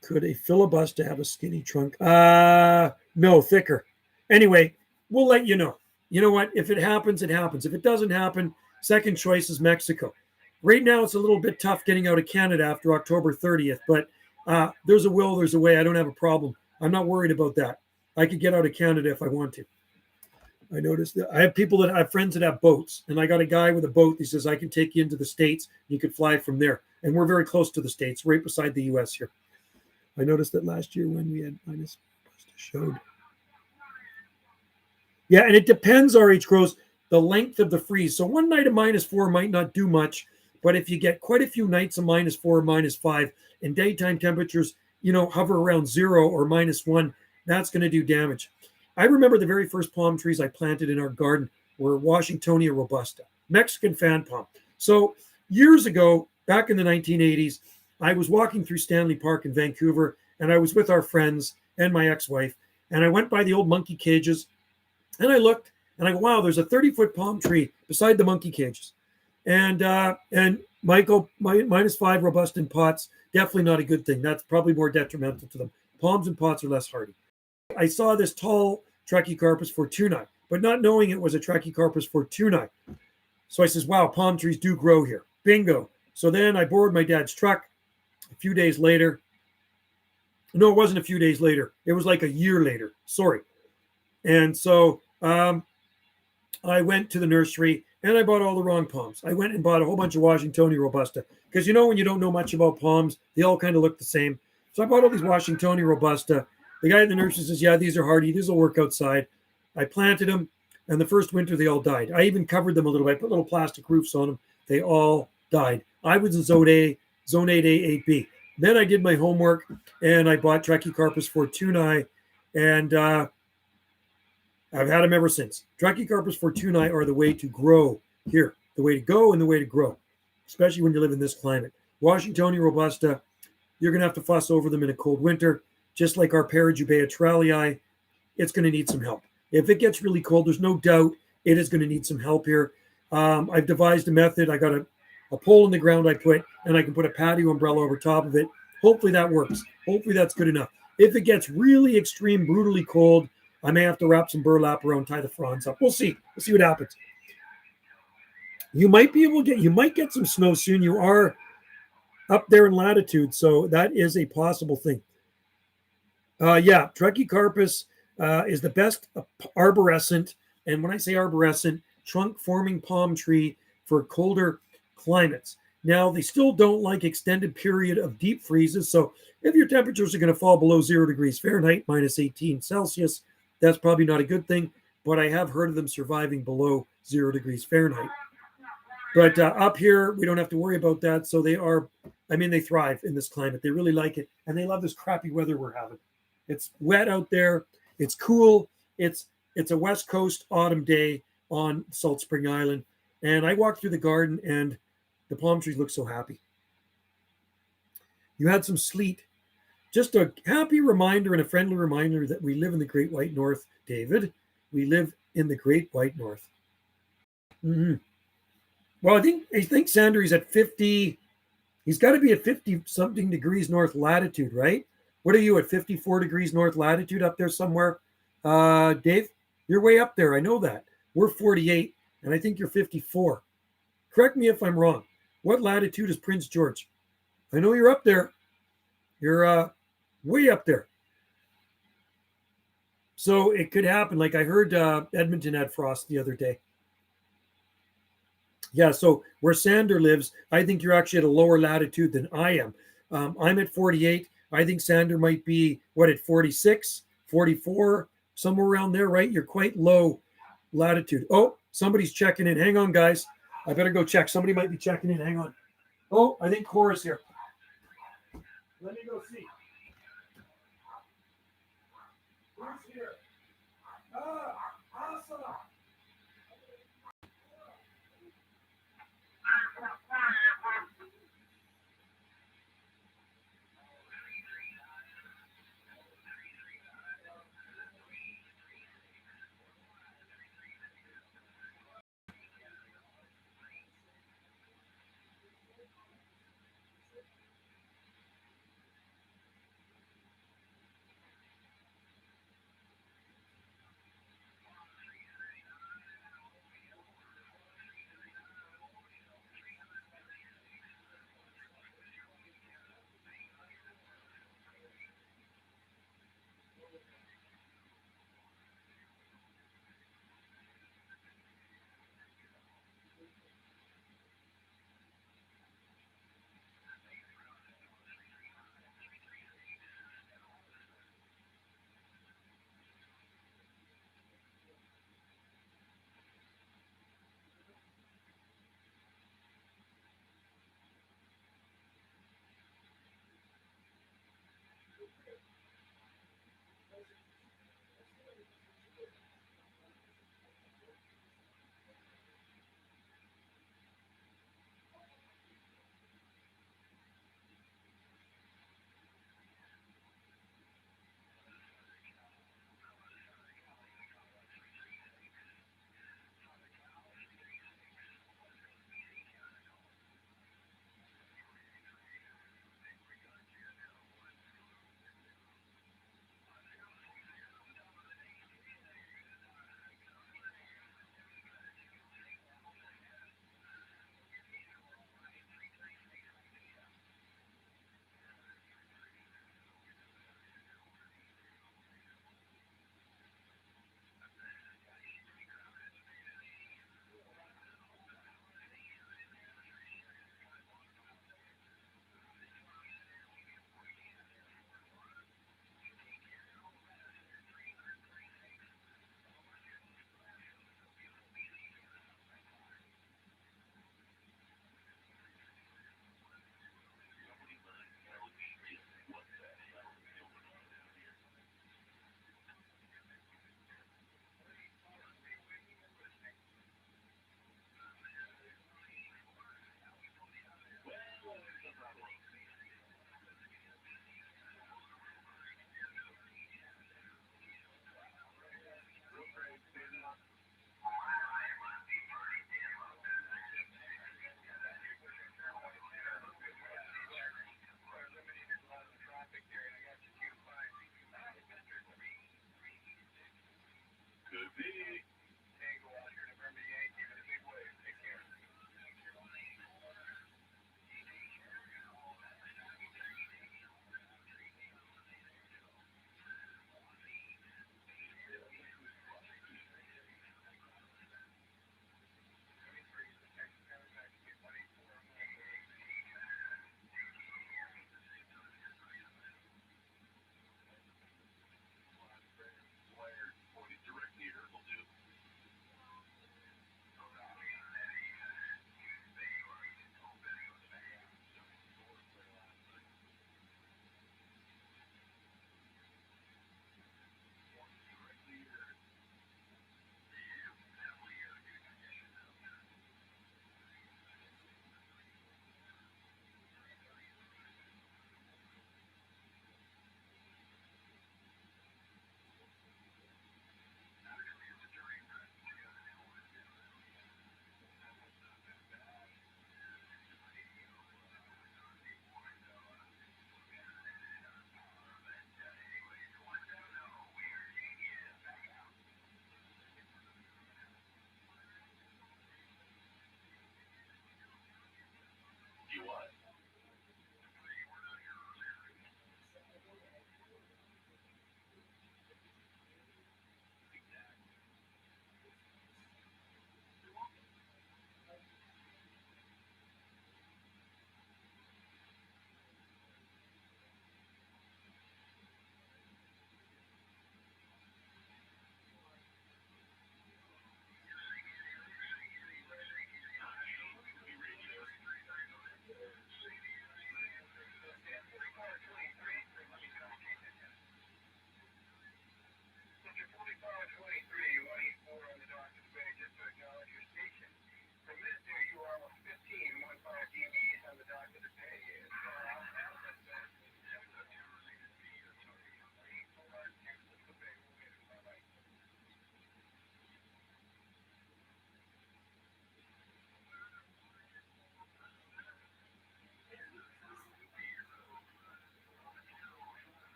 Could a filibuster have a skinny trunk? No, thicker. Anyway, we'll let you know. You know what? If it happens, it happens. If it doesn't happen, second choice is Mexico. Right now, it's a little bit tough getting out of Canada after October 30th, but there's a will, there's a way. I don't have a problem. I'm not worried about that. I could get out of Canada if I want to. I noticed that I have friends that have boats, and I got a guy with a boat. He says, I can take you into the States. You could fly from there. And we're very close to the States, right beside the U.S. here. I noticed that last year when we had minus showed. Yeah, and it depends, RH Gross, the length of the freeze. So one night of -4 might not do much, but if you get quite a few nights of -4, -5, and daytime temperatures, hover around 0 or -1, that's going to do damage. I remember the very first palm trees I planted in our garden were Washingtonia robusta, Mexican fan palm. So years ago, back in the 1980s, I was walking through Stanley Park in Vancouver, and I was with our friends and my ex-wife, and I went by the old monkey cages, and I looked, and I go, wow, there's a 30-foot palm tree beside the monkey cages. And Michael, -5 robusta in pots, definitely not a good thing. That's probably more detrimental to them. Palms and pots are less hardy. I saw this tall Trachycarpus fortunae, but not knowing it was a Trachycarpus fortunae. So I says, wow, palm trees do grow here. Bingo. So then I borrowed my dad's truck a few days later. No, it wasn't a few days later. It was like a year later. Sorry. And so I went to the nursery and I bought all the wrong palms. I went and bought a whole bunch of Washingtonia robusta because when you don't know much about palms, they all kind of look the same. So I bought all these Washingtonia robusta. The guy at the nursery says, yeah, these are hardy. These will work outside. I planted them, and the first winter they all died. I even covered them a little bit. I put little plastic roofs on them. They all died. I was in Zone 8A, 8B. Then I did my homework, and I bought Trachycarpus fortunae, and I've had them ever since. Trachycarpus fortunae are the way to grow here, the way to go and the way to grow, especially when you live in this climate. Washingtonia robusta, you're going to have to fuss over them in a cold winter. Just like our Parajubea tralii, it's going to need some help. If it gets really cold, there's no doubt it is going to need some help here. I've devised a method. I got a pole in the ground I put, and I can put a patio umbrella over top of it. Hopefully that works. Hopefully that's good enough. If it gets really extreme, brutally cold, I may have to wrap some burlap around, tie the fronds up. We'll see. We'll see what happens. You might get some snow soon. You are up there in latitude, so that is a possible thing. Yeah, Trachycarpus is the best arborescent, and when I say arborescent, trunk-forming palm tree for colder climates. Now, they still don't like extended period of deep freezes, so if your temperatures are going to fall below 0 degrees Fahrenheit, minus 18 Celsius, that's probably not a good thing, but I have heard of them surviving below 0 degrees Fahrenheit. But up here, we don't have to worry about that, so they thrive in this climate. They really like it, and they love this crappy weather we're having. It's wet out there. It's cool. It's a West Coast autumn day on Salt Spring Island. And I walked through the garden and the palm trees look so happy. You had some sleet. Just a happy reminder and a friendly reminder that we live in the Great White North, David. We live in the Great White North. Mm-hmm. Well, I think Sandry's at 50. He's got to be at 50 something degrees north latitude, right? What are you at 54 degrees north latitude up there somewhere? Dave, you're way up there. I know that. We're 48, and I think you're 54. Correct me if I'm wrong. What latitude is Prince George? I know you're up there. You're way up there. So it could happen. Like I heard Edmonton had frost the other day. Yeah, so where Sander lives, I think you're actually at a lower latitude than I am. I'm at 48. I think Sander might be, at 46, 44, somewhere around there, right? You're quite low latitude. Oh, somebody's checking in. Hang on, guys. I better go check. Somebody might be checking in. Hang on. Oh, I think Cora's here. Let me go see. Who's here? Awesome.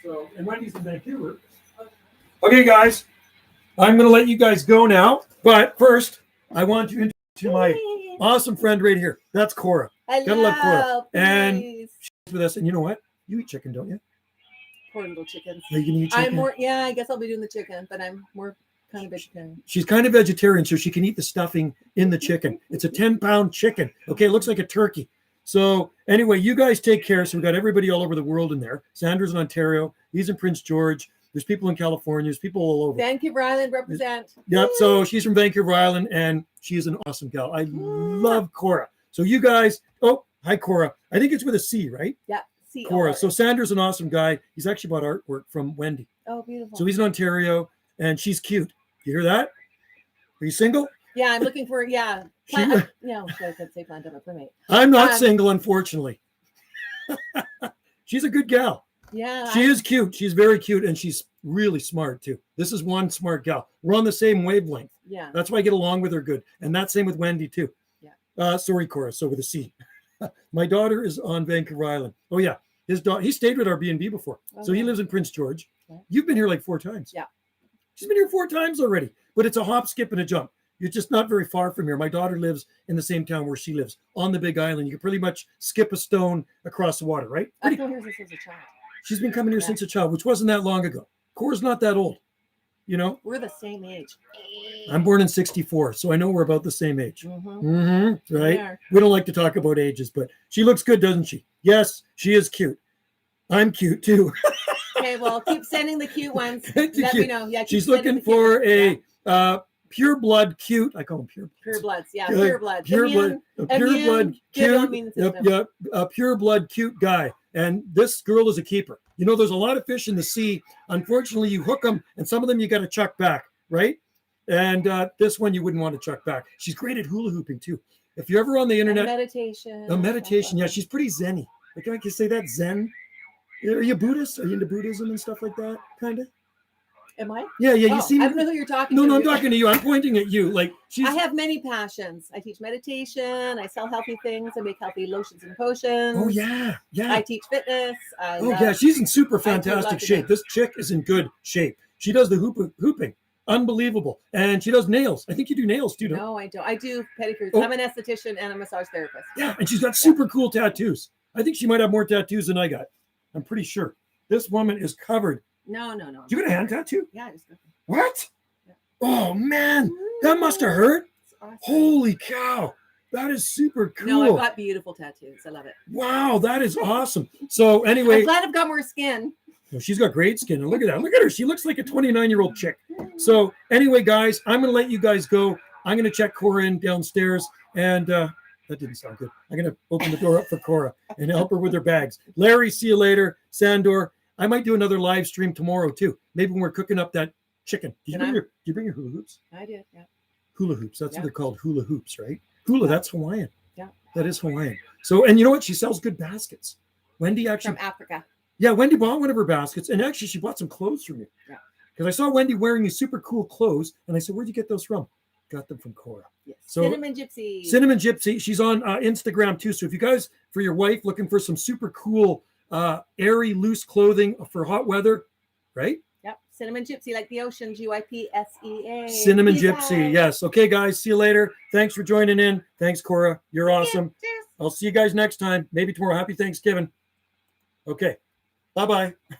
So, and Wendy's in Vancouver. Okay, guys, I'm going to let you guys go now. But first, I want to introduce my awesome friend right here. That's Cora. Hello, Gotta love Cora. please. And she's with us. And you know what? You eat chicken, don't you? Poor little chickens. Are you going to eat chicken? I'm more, yeah, I guess I'll be doing the chicken, but I'm more kind of vegetarian. She's kind of vegetarian, so she can eat the stuffing in the chicken. It's a 10-pound chicken. Okay, it looks like a turkey. So anyway, you guys take care. So we've got everybody all over the world in there. Sanders in Ontario. He's in Prince George. There's people in California. There's people all over. Vancouver Island represent. Yep. So she's from Vancouver Island, and she's an awesome gal. I love Cora. So you guys, oh, hi, Cora. I think it's with a C, right? Yeah, C. Cora. So Sanders an awesome guy. He's actually bought artwork from Wendy. Oh, beautiful. So he's in Ontario, and she's cute. You hear that? Are you single? Yeah, I'm looking for, yeah. No, I could say plan to roommate. I'm not single, unfortunately. She's a good gal. Yeah. She is cute. She's very cute, and she's really smart, too. This is one smart gal. We're on the same wavelength. Yeah. That's why I get along with her good. And that's same with Wendy, too. Yeah. Sorry, Cora. So with a C. My daughter is on Vancouver Island. Oh, yeah. His daughter, he stayed with our B&B before. So he lives in Prince George. Okay. You've been here like 4 times. Yeah. She's been here 4 times already. But it's a hop, skip, and a jump. You're just not very far from here. My daughter lives in the same town where she lives, on the Big Island. You can pretty much skip a stone across the water, right? I've been here since a child. She's been coming here since a child, which wasn't that long ago. Cora's not that old, you know? We're the same age. I'm born in 64, so I know we're about the same age. Mm-hmm. Right? We don't like to talk about ages, but she looks good, doesn't she? Yes, she is cute. I'm cute, too. Okay, well, keep sending the cute ones. Let me know. Yeah, she's looking for a pure blood cute. I call them pure bloods. Yeah, pure blood. Pure blood. Pure blood cute. Yep, a pure blood cute guy. And this girl is a keeper. You know, there's a lot of fish in the sea. Unfortunately, you hook them, and some of them you got to chuck back, right? And this one you wouldn't want to chuck back. She's great at hula hooping too. If you're ever on the internet, meditation. Meditation. Yeah, she's pretty zen-y. Like, I can say that, Zen. Are you Buddhist? Are you into Buddhism and stuff like that? Kind of. Am I? Yeah. You seem. I don't know who you're talking to. No, I'm talking to you. I'm pointing at you. Like, I have many passions. I teach meditation. I sell healthy things. I make healthy lotions and potions. Oh yeah. I teach fitness. Yeah, she's in super fantastic shape. This chick is in good shape. She does the hooping. Unbelievable. And she does nails. I think you do nails too, don't you? No, I don't. I do pedicures. Oh. I'm an esthetician and a massage therapist. Yeah, and she's got super cool tattoos. I think she might have more tattoos than I got. I'm pretty sure. This woman is covered. No. You got a hand tattoo? Yeah, I just got them. What? Yeah. Oh, man. That must have hurt. It's awesome. Holy cow. That is super cool. No, I've got beautiful tattoos. I love it. Wow, that is awesome. So I'm anyway, glad I've got more skin. she's got great skin. And look at that. Look at her. She looks like a 29-year-old chick. So anyway, guys, I'm going to let you guys go. I'm going to check Cora in downstairs. And that didn't sound good. I'm going to open the door up for Cora and help her with her bags. Larry, see you later. Sandor, I might do another live stream tomorrow too. Maybe when we're cooking up that chicken. Did you bring your hula hoops? I did, yeah. Hula hoops. That's Yeah. what they're called. Hula hoops, right? Hula, that's Hawaiian. Yeah. That is Hawaiian. So, and you know what? She sells good baskets. Wendy actually. From Africa. Yeah, Wendy bought one of her baskets. And actually, she bought some clothes from you. Yeah. Because I saw Wendy wearing these super cool clothes. And I said, where'd you get those from? Got them from Cora. Yes. So- Cinnamon Gypsy. Cinnamon Gypsy. She's on Instagram too. So if you guys, for your wife, looking for some super cool, airy, loose clothing for hot weather, right? Yep. Cinnamon Gypsy, like the ocean. GYPSEA. Cinnamon Peace Gypsy. out. Yes. Okay, guys. See you later. Thanks for joining in. Thanks, Cora. You're awesome. Cheers. I'll see you guys next time. Maybe tomorrow. Happy Thanksgiving. Okay. Bye-bye.